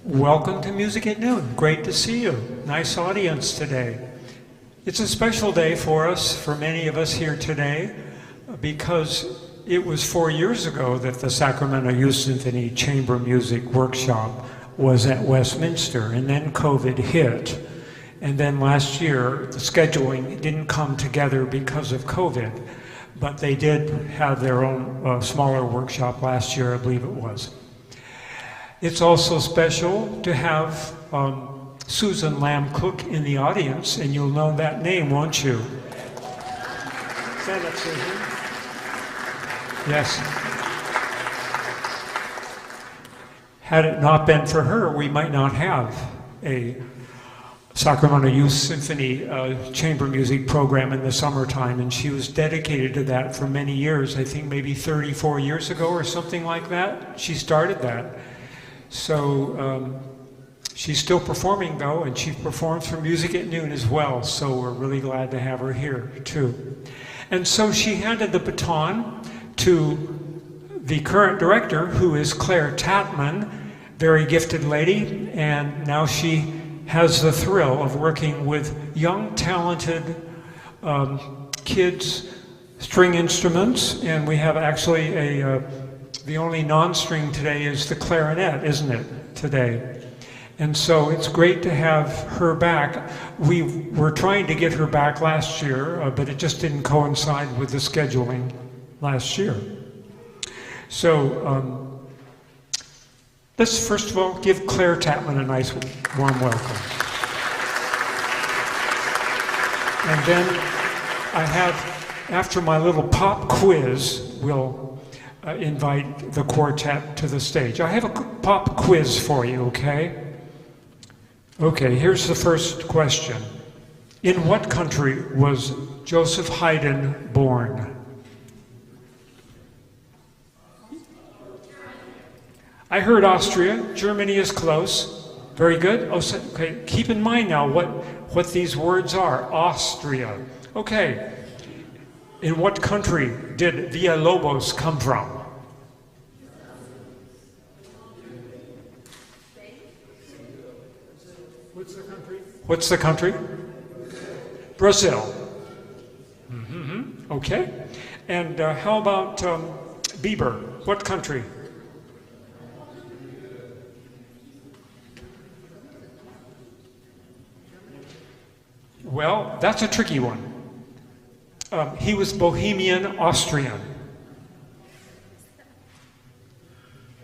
Welcome to Music at Noon. Great to see you. Nice audience today. It's a special day for us, for many of us here today, because it was 4 years ago that the Sacramento Youth Symphony Chamber Music Workshop was at Westminster, and then COVID hit. And then last year, the scheduling didn't come together because of COVID, but they did have their own smaller workshop last year, I believe it was. It's also special to have Susan Lamb Cook in the audience, and you'll know that name, won't you? Stand up, Susan. Yes. Had it not been for her, we might not have a Sacramento Youth Symphony chamber music program in the summertime, and she was dedicated to that for many years. I think maybe 34 years ago or something like that, she started that. So she's still performing though, and she performs for Music at Noon as well, so we're really glad to have her here too. And so she handed the baton to the current director, who is Claire Tatman, very gifted lady, and now she has the thrill of working with young, talented kids, string instruments, and we have actually the only non-string today is the clarinet, isn't it, today? And so it's great to have her back. We were trying to get her back last year, but it just didn't coincide with the scheduling last year. So let's first of all give Claire Tatman a nice warm welcome. And then I have, after my little pop quiz, we'll invite the quartet to the stage. I have a pop quiz for you, okay? Okay, here's the first question. In what country was Joseph Haydn born? I heard Austria. Germany is close. Very good. Oh, so, okay. Keep in mind now what these words are. Austria. Okay. In what country did Villalobos come from? What's the country? Brazil. Mm-hmm. Okay. And how about Bieber? What country? Well, that's a tricky one. He was Bohemian Austrian.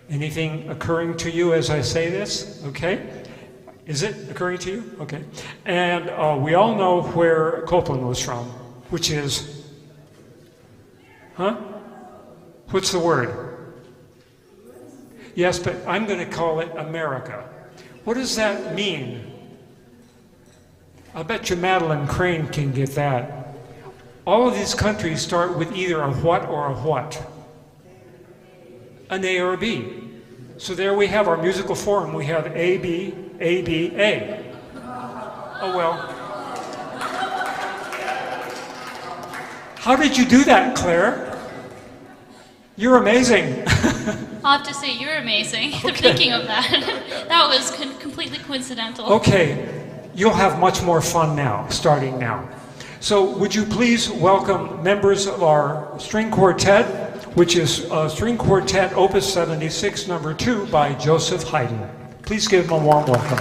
Anything occurring to you as I say this? Okay. Is it occurring to you? Okay. And we all know where Copland was from, which is, What's the word? Yes, but I'm going to call it America. What does that mean? I bet you Madeline Crane can get that. All of these countries start with either a what or a what? An A or a B. So there we have our musical form. We have A, B, A, B, A. Oh well. How did you do that, Claire? You're amazing. I'll have to say you're amazing. Okay. Thinking of that. That was completely coincidental. Okay. You'll have much more fun now, starting now. So would you please welcome members of our string quartet, which is String Quartet Opus 76, number 2 by Joseph Haydn. Please give them a warm welcome.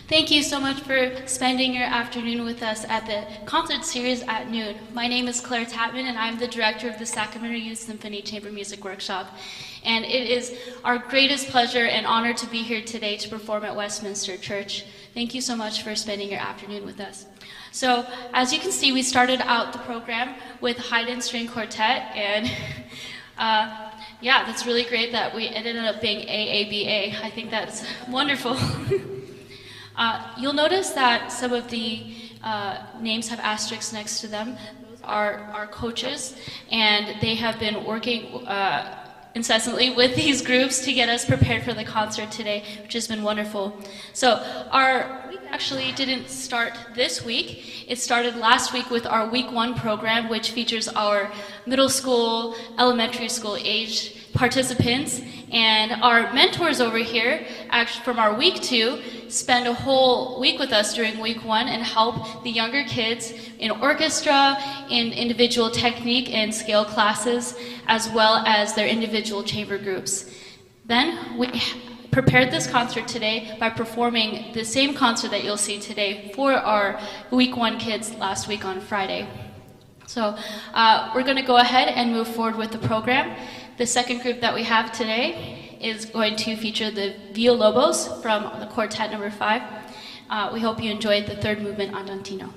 Thank you so much for spending your afternoon with us at the concert series at noon. My name is Claire Tapman, and I'm the director of the Sacramento Youth Symphony Chamber Music Workshop. And it is our greatest pleasure and honor to be here today to perform at Westminster Church. Thank you so much for spending your afternoon with us. So, as you can see, we started out the program with Haydn String Quartet, and yeah, that's really great that we ended up being AABA. I think that's wonderful. You'll notice that some of the names have asterisks next to them. Those are our coaches, and they have been working incessantly with these groups to get us prepared for the concert today, which has been wonderful. So our week actually didn't start this week. It started last week with our Week 1 program, which features our middle school, elementary school age participants, and our mentors over here, actually from our Week 2, spend a whole week with us during Week 1 and help the younger kids in orchestra, in individual technique and scale classes, as well as their individual chamber groups. Then we prepared this concert today by performing the same concert that you'll see today for our Week 1 kids last week on Friday. So we're going to go ahead and move forward with the program. The second group that we have today is going to feature the Villalobos from the Quartet number 5. We hope you enjoyed the third movement Andantino.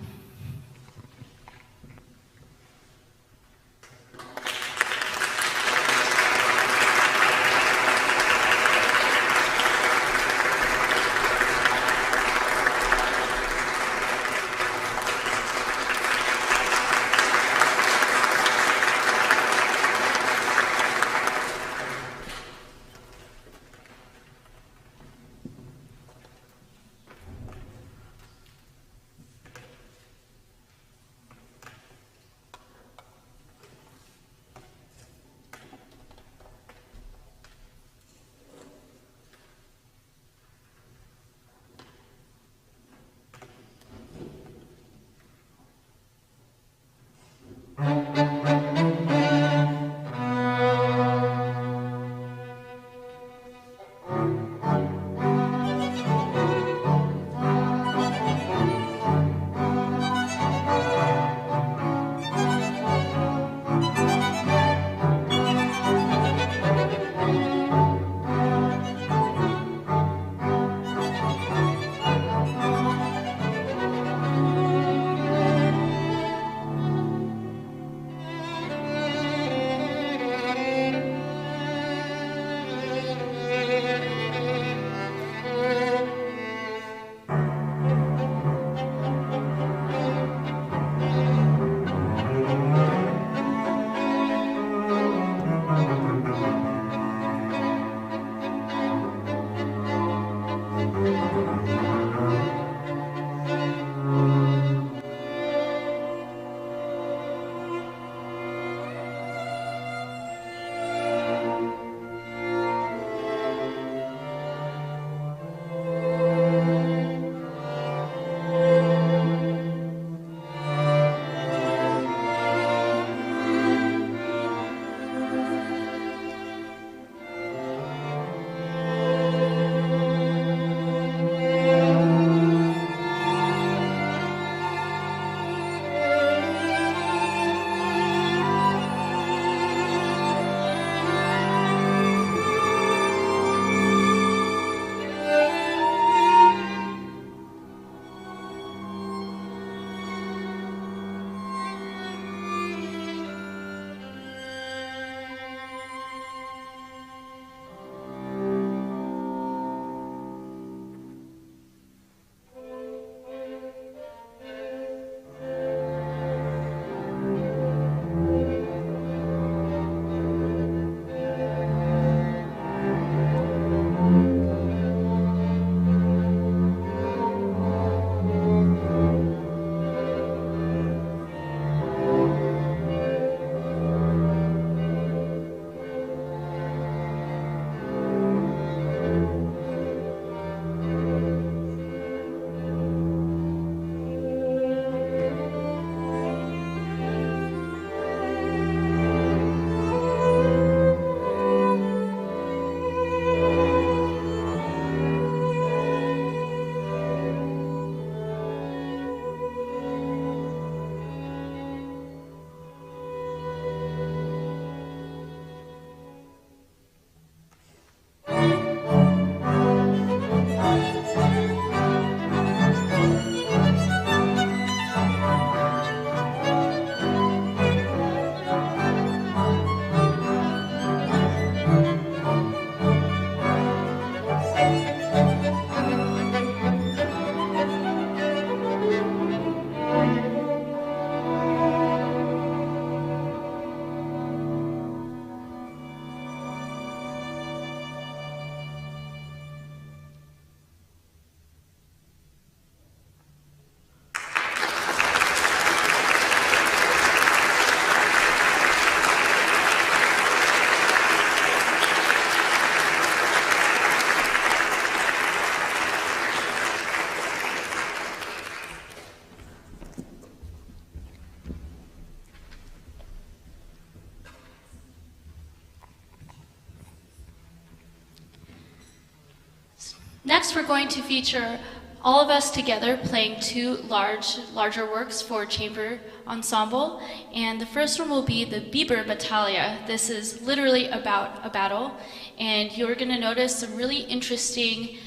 Next, we're going to feature all of us together playing two larger works for chamber ensemble. And the first one will be the Biber Battaglia. This is literally about a battle. And you're going to notice some really interesting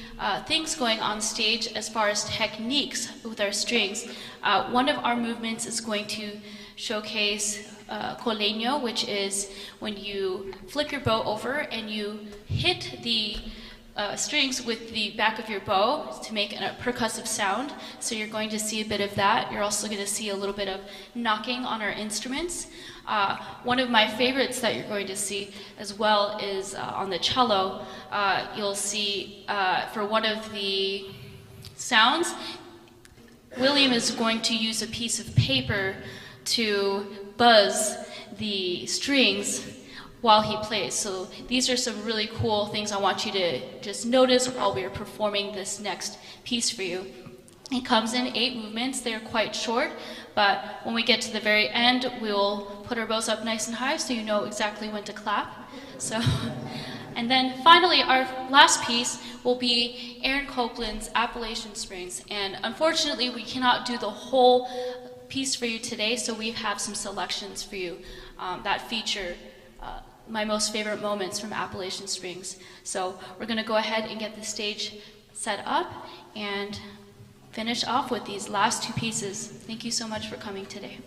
things going on stage as far as techniques with our strings. One of our movements is going to showcase coleño, which is when you flip your bow over and you hit the strings with the back of your bow to make a percussive sound. So you're going to see a bit of that. You're also going to see a little bit of knocking on our instruments. One of my favorites that you're going to see as well is on the cello. You'll see for one of the sounds, William is going to use a piece of paper to buzz the strings while he plays. So these are some really cool things I want you to just notice while we are performing this next piece for you. It comes in 8 movements. They're quite short, but when we get to the very end, we'll put our bows up nice and high so you know exactly when to clap. So, and then finally, our last piece will be Aaron Copland's Appalachian Springs. And unfortunately, we cannot do the whole piece for you today, so we have some selections for you that feature my most favorite moments from Appalachian Springs. So we're going to go ahead and get the stage set up and finish off with these last 2 pieces. Thank you so much for coming today.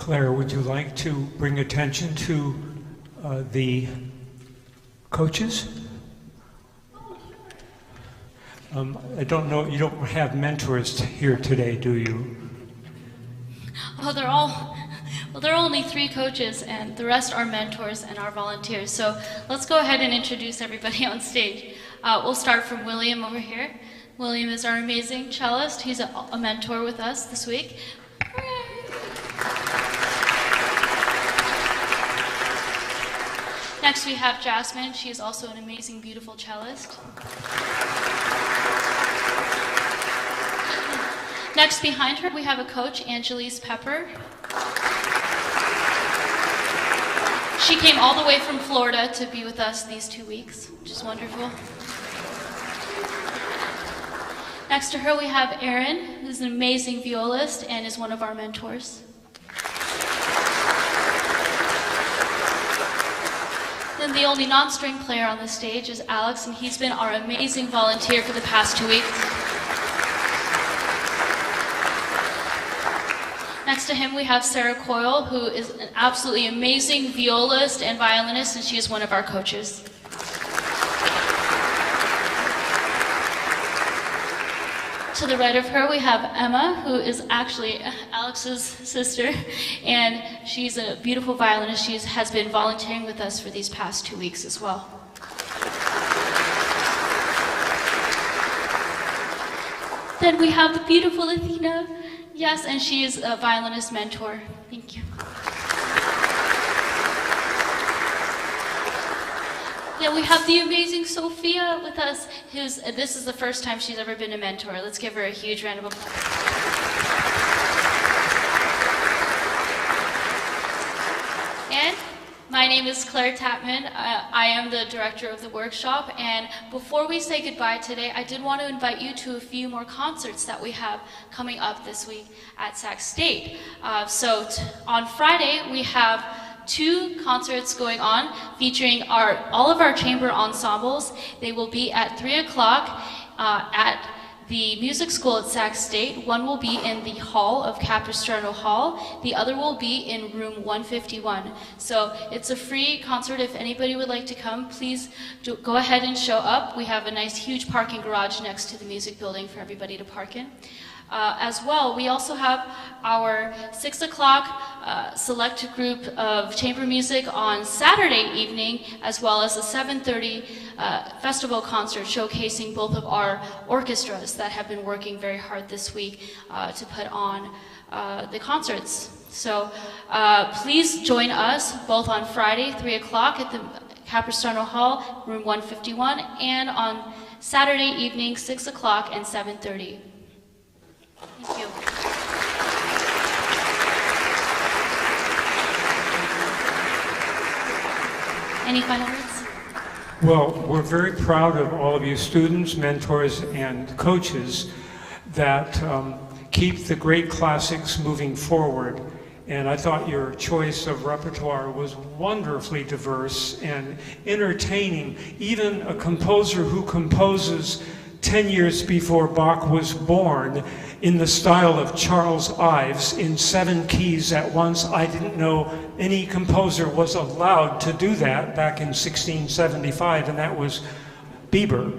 Claire, would you like to bring attention to the coaches? I don't know, you don't have mentors here today, do you? Oh, there are only 3 coaches, and the rest are mentors and our volunteers. So let's go ahead and introduce everybody on stage. We'll start from William over here. William is our amazing cellist. He's a mentor with us this week. Next we have Jasmine. She is also an amazing, beautiful cellist. Next behind her we have a coach, Angelise Pepper. She came all the way from Florida to be with us these 2 weeks, which is wonderful. Next to her we have Erin, who's an amazing violist and is one of our mentors. Then the only non-string player on the stage is Alex, and he's been our amazing volunteer for the past 2 weeks. Next to him we have Sarah Coyle, who is an absolutely amazing violist and violinist, and she is one of our coaches. To the right of her we have Emma, who is actually Alex's sister, and she's a beautiful violinist. She has been volunteering with us for these past 2 weeks as well. Then we have the beautiful Athena. Yes, and she is a violinist mentor. Thank you. Then we have the amazing Sophia with us, this is the first time she's ever been a mentor. Let's give her a huge round of applause. And my name is Claire Tapman. I am the director of the workshop, and before we say goodbye today, I did want to invite you to a few more concerts that we have coming up this week at Sac State. On Friday, we have 2 concerts going on featuring all of our chamber ensembles. They will be at 3 o'clock at the music school at Sac State. One will be in the hall of Capistrano Hall. The other will be in room 151. So it's a free concert. If anybody would like to come, please go ahead and show up. We have a nice huge parking garage next to the music building for everybody to park in. As well, we also have our 6 o'clock select group of chamber music on Saturday evening, as well as a 7:30 festival concert showcasing both of our orchestras that have been working very hard this week to put on the concerts. So please join us both on Friday, 3 o'clock at the Capistrano Hall, room 151, and on Saturday evening, 6 o'clock and 7:30. Thank you. Any final words? Well, we're very proud of all of you students, mentors, and coaches that keep the great classics moving forward. And I thought your choice of repertoire was wonderfully diverse and entertaining. Even a composer who composes 10 years before Bach was born in the style of Charles Ives in 7 keys at once. I didn't know any composer was allowed to do that back in 1675, and that was Bieber.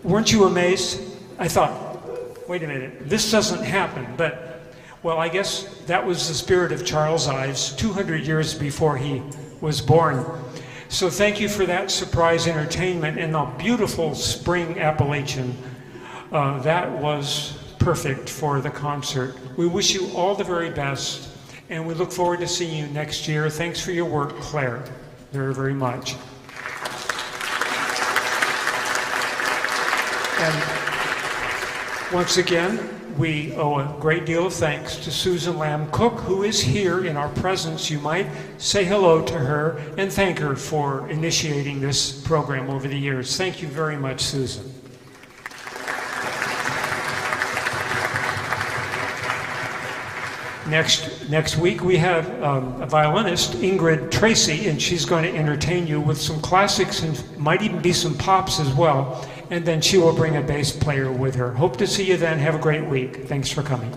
Weren't you amazed? I thought, wait a minute, this doesn't happen, but, well, I guess that was the spirit of Charles Ives 200 years before he was born. So thank you for that surprise entertainment and the beautiful spring Appalachian. That was perfect for the concert. We wish you all the very best, and we look forward to seeing you next year. Thanks for your work, Claire, very, very much. And once again, we owe a great deal of thanks to Susan Lamb Cook, who is here in our presence. You might say hello to her and thank her for initiating this program over the years. Thank you very much, Susan. Next week we have a violinist, Ingrid Tracy, and she's going to entertain you with some classics and might even be some pops as well. And then she will bring a bass player with her. Hope to see you then. Have a great week. Thanks for coming.